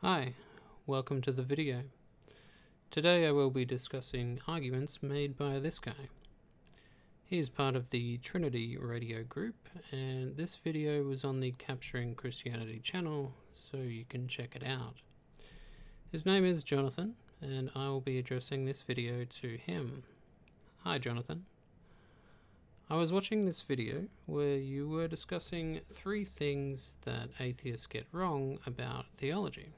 Hi, welcome to the video. Today I will be discussing arguments made by this guy. He is part of the Trinity radio group, and this video was on the Capturing Christianity channel, so you can check it out. His name is Johnathan, and I will be addressing this video to him. Hi Johnathan. I was watching this video where you were discussing 3 things that atheists get wrong about theology.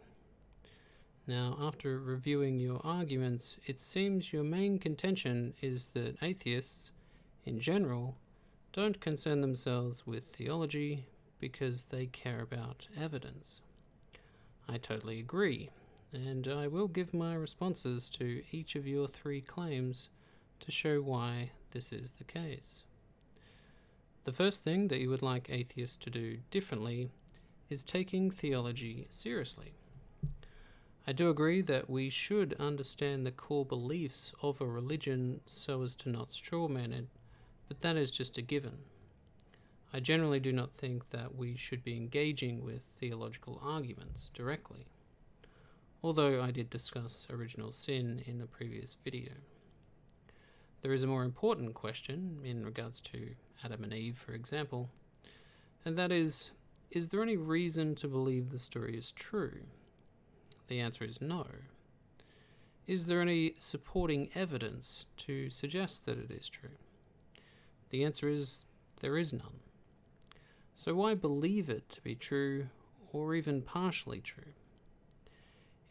Now, after reviewing your arguments, it seems your main contention is that atheists, in general, don't concern themselves with theology because they care about evidence. I totally agree, and I will give my responses to each of your 3 claims to show why this is the case. The first thing that you would like atheists to do differently is taking theology seriously. I do agree that we should understand the core beliefs of a religion so as to not strawman it, but that is just a given. I generally do not think that we should be engaging with theological arguments directly, although I did discuss original sin in a previous video. There is a more important question in regards to Adam and Eve, for example, and that is there any reason to believe the story is true? The answer is no. Is there any supporting evidence to suggest that it is true? The answer is there is none. So why believe it to be true or even partially true?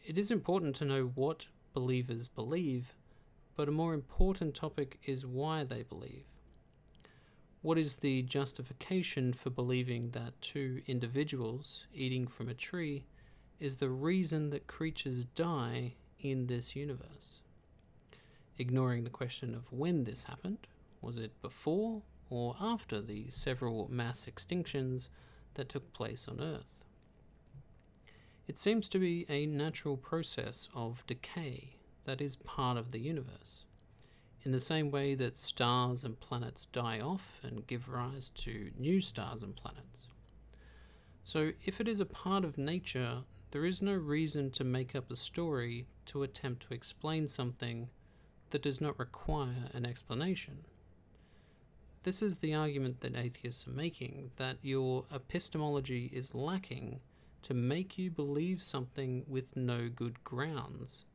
It is important to know what believers believe, but a more important topic is why they believe. What is the justification for believing that 2 individuals eating from a tree is the reason that creatures die in this universe? Ignoring the question of when this happened, was it before or after the several mass extinctions that took place on Earth? It seems to be a natural process of decay that is part of the universe, in the same way that stars and planets die off and give rise to new stars and planets. So if it is a part of nature, there is no reason to make up a story to attempt to explain something that does not require an explanation. This is the argument that atheists are making, that your epistemology is lacking to make you believe something with no good grounds.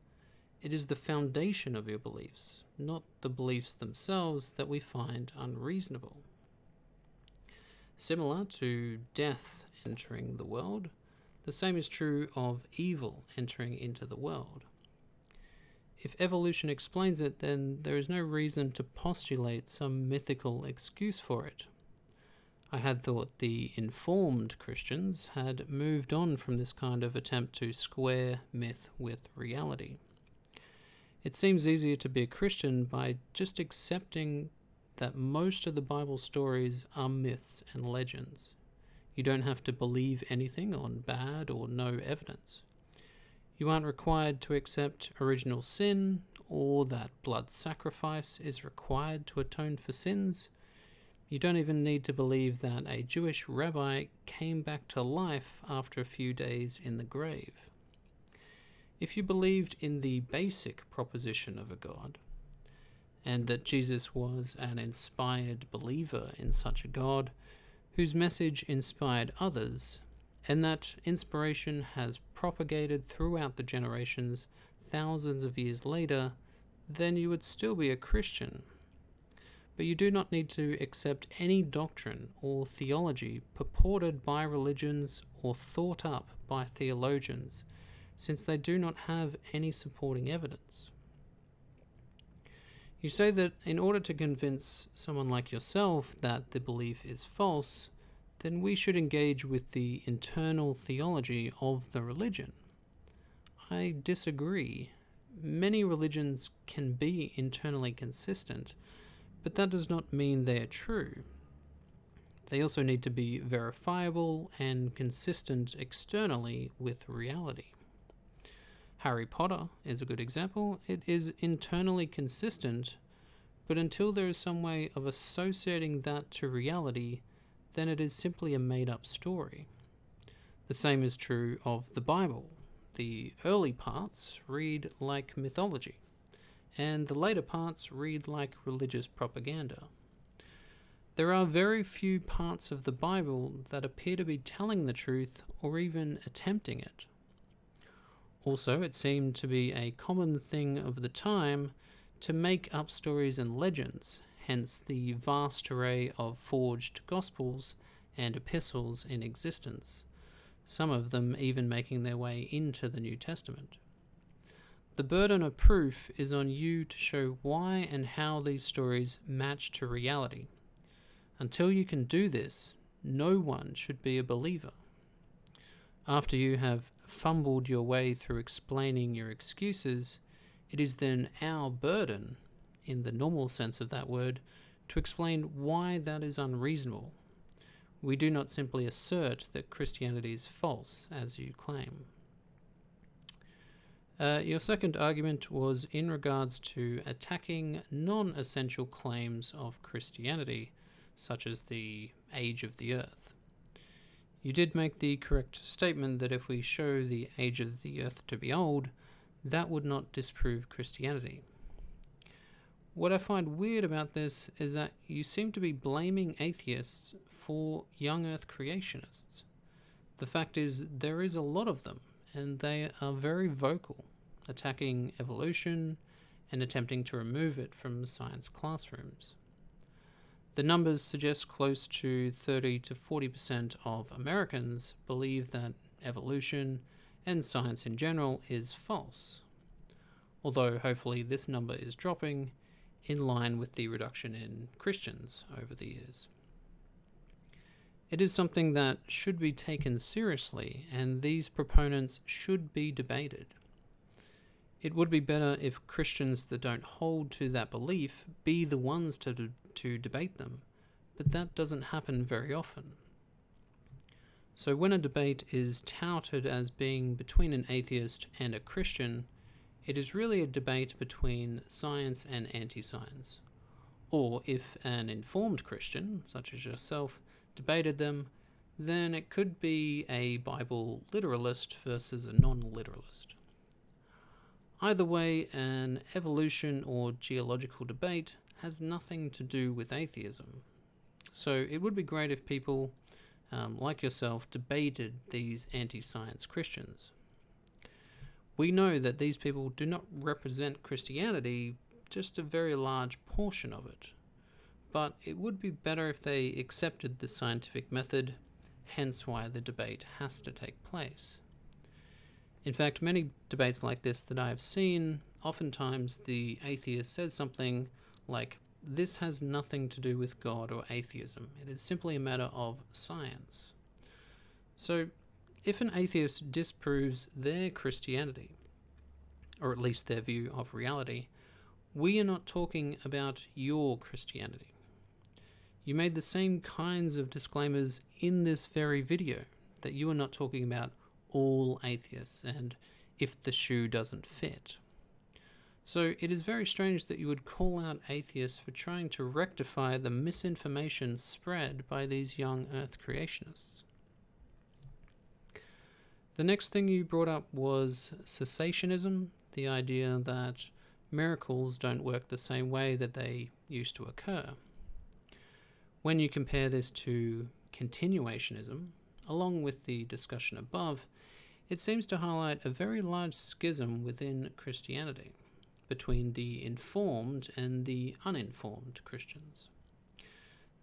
It is the foundation of your beliefs, not the beliefs themselves, that we find unreasonable. Similar to death entering the world, the same is true of evil entering into the world. If evolution explains it, then there is no reason to postulate some mythical excuse for it. I had thought the informed Christians had moved on from this kind of attempt to square myth with reality. It seems easier to be a Christian by just accepting that most of the Bible stories are myths and legends. You don't have to believe anything on bad or no evidence. You aren't required to accept original sin or that blood sacrifice is required to atone for sins. You don't even need to believe that a Jewish rabbi came back to life after a few days in the grave. If you believed in the basic proposition of a God, and that Jesus was an inspired believer in such a God, whose message inspired others, and that inspiration has propagated throughout the generations thousands of years later, then you would still be a Christian. But you do not need to accept any doctrine or theology purported by religions or thought up by theologians, since they do not have any supporting evidence. You say that in order to convince someone like yourself that the belief is false, then we should engage with the internal theology of the religion. I disagree. Many religions can be internally consistent, but that does not mean they are true. They also need to be verifiable and consistent externally with reality. Harry Potter is a good example. It is internally consistent, but until there is some way of associating that to reality, then it is simply a made-up story. The same is true of the Bible. the early parts read like mythology, and the later parts read like religious propaganda. There are very few parts of the Bible that appear to be telling the truth or even attempting it. Also, it seemed to be a common thing of the time to make up stories and legends, hence the vast array of forged Gospels and epistles in existence, some of them even making their way into the New Testament. The burden of proof is on you to show why and how these stories match to reality. Until you can do this, no one should be a believer. After you have fumbled your way through explaining your excuses, it is then our burden, in the normal sense of that word, to explain why that is unreasonable. We do not simply assert that Christianity is false, as you claim. Your second argument was in regards to attacking non-essential claims of Christianity, such as the age of the earth. You did make the correct statement that if we show the age of the earth to be old, that would not disprove Christianity. What I find weird about this is that you seem to be blaming atheists for young earth creationists. The fact is, there is a lot of them, and they are very vocal, attacking evolution and attempting to remove it from science classrooms. The numbers suggest close to 30 to 40% of Americans believe that evolution and science in general is false, although hopefully this number is dropping in line with the reduction in Christians over the years. It is something that should be taken seriously, and these proponents should be debated. It would be better if Christians that don't hold to that belief be the ones to debate them, but that doesn't happen very often. So when a debate is touted as being between an atheist and a Christian, it is really a debate between science and anti-science. Or if an informed Christian, such as yourself, debated them, then it could be a Bible literalist versus a non-literalist. Either way, an evolution or geological debate has nothing to do with atheism. So it would be great if people, like yourself, debated these anti-science Christians. We know that these people do not represent Christianity, just a very large portion of it. But it would be better if they accepted the scientific method, hence why the debate has to take place. In fact, many debates like this that I have seen, oftentimes the atheist says something like, "This has nothing to do with God or atheism. It is simply a matter of science." So, if an atheist disproves their Christianity, or at least their view of reality, we are not talking about your Christianity. You made the same kinds of disclaimers in this very video, that you are not talking about all atheists and if the shoe doesn't fit. So it is very strange that you would call out atheists for trying to rectify the misinformation spread by these young earth creationists. The next thing you brought up was cessationism, the idea that miracles don't work the same way that they used to occur. When you compare this to continuationism, along with the discussion above, it seems to highlight a very large schism within Christianity between the informed and the uninformed Christians.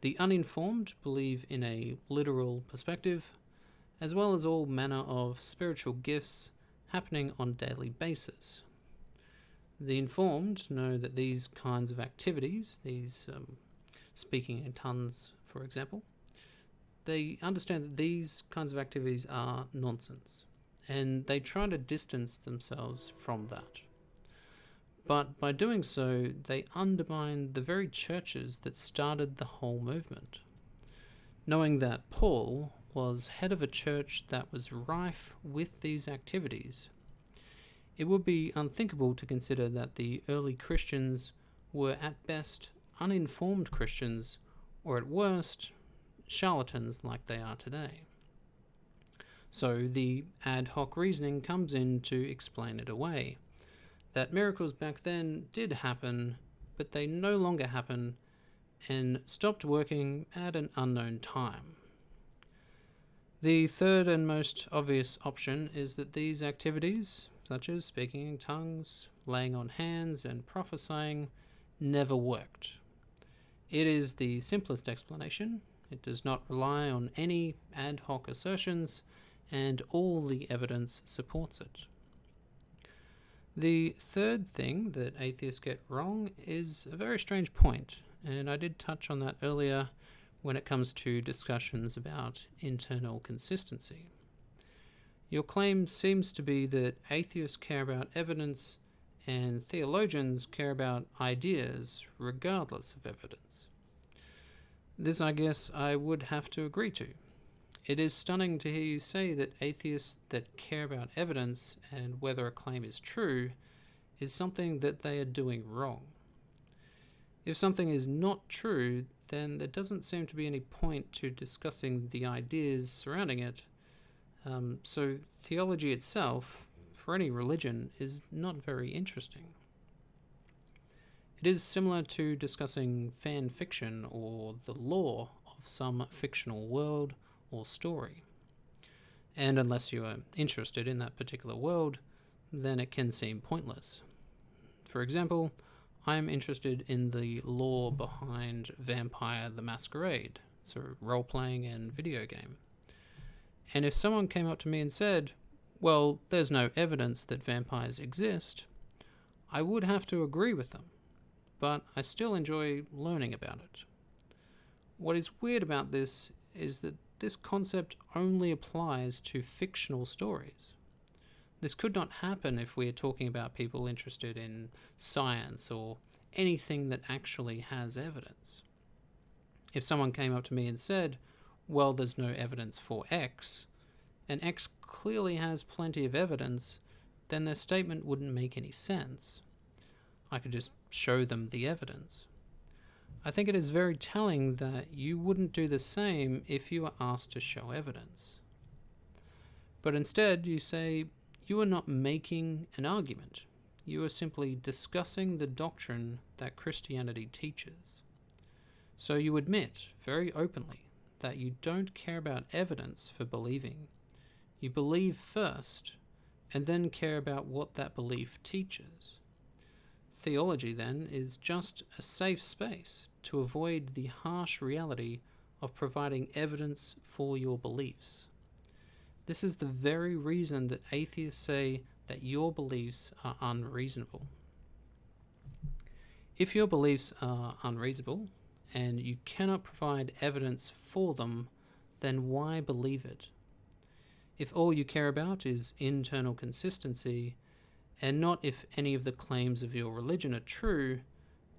The uninformed believe in a literal perspective, as well as all manner of spiritual gifts happening on a daily basis. The informed know that these kinds of activities, speaking in tongues, for example, they understand that these kinds of activities are nonsense, and they try to distance themselves from that. But by doing so, they undermine the very churches that started the whole movement. Knowing that Paul was head of a church that was rife with these activities, it would be unthinkable to consider that the early Christians were at best uninformed Christians, or at worst, charlatans like they are today. So the ad hoc reasoning comes in to explain it away. That miracles back then did happen, but they no longer happen and stopped working at an unknown time. The third and most obvious option is that these activities, such as speaking in tongues, laying on hands, and prophesying, never worked. It is the simplest explanation. It does not rely on any ad hoc assertions, and all the evidence supports it. The third thing that atheists get wrong is a very strange point, and I did touch on that earlier when it comes to discussions about internal consistency. Your claim seems to be that atheists care about evidence and theologians care about ideas regardless of evidence. This, I guess, I would have to agree to. It is stunning to hear you say that atheists that care about evidence and whether a claim is true is something that they are doing wrong. If something is not true, then there doesn't seem to be any point to discussing the ideas surrounding it. So theology itself, for any religion, is not very interesting. It is similar to discussing fan fiction or the lore of some fictional world or story. And unless you are interested in that particular world, then it can seem pointless. For example, I am interested in the lore behind Vampire the Masquerade, so role-playing and video game. And if someone came up to me and said, well, there's no evidence that vampires exist, I would have to agree with them, but I still enjoy learning about it. What is weird about this is that this concept only applies to fictional stories. This could not happen if we are talking about people interested in science or anything that actually has evidence. If someone came up to me and said, well, there's no evidence for X, and X clearly has plenty of evidence, then their statement wouldn't make any sense. I could just show them the evidence. I think it is very telling that you wouldn't do the same if you were asked to show evidence. But instead, you say, you are not making an argument. You are simply discussing the doctrine that Christianity teaches. So you admit, very openly, that you don't care about evidence for believing. You believe first, and then care about what that belief teaches. Theology, then, is just a safe space to avoid the harsh reality of providing evidence for your beliefs. This is the very reason that atheists say that your beliefs are unreasonable. If your beliefs are unreasonable, and you cannot provide evidence for them, then why believe it? If all you care about is internal consistency, and not if any of the claims of your religion are true,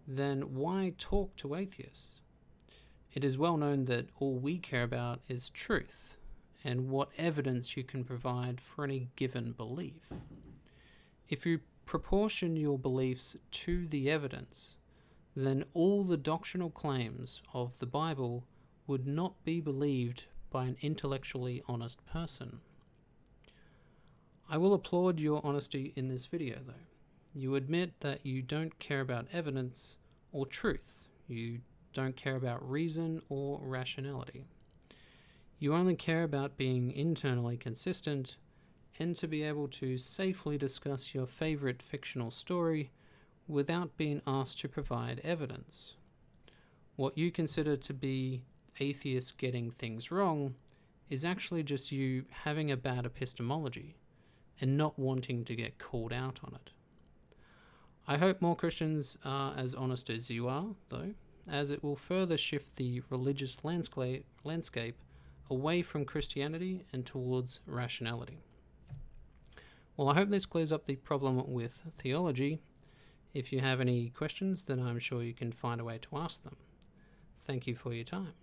then why talk to atheists? It is well known that all we care about is truth, and what evidence you can provide for any given belief. If you proportion your beliefs to the evidence, then all the doctrinal claims of the Bible would not be believed by an intellectually honest person. I will applaud your honesty in this video, though. You admit that you don't care about evidence or truth. You don't care about reason or rationality. You only care about being internally consistent and to be able to safely discuss your favorite fictional story without being asked to provide evidence. What you consider to be atheists getting things wrong is actually just you having a bad epistemology and not wanting to get called out on it. I hope more Christians are as honest as you are, though, as it will further shift the religious landscape away from Christianity and towards rationality. Well, I hope this clears up the problem with theology. If you have any questions, then I'm sure you can find a way to ask them. Thank you for your time.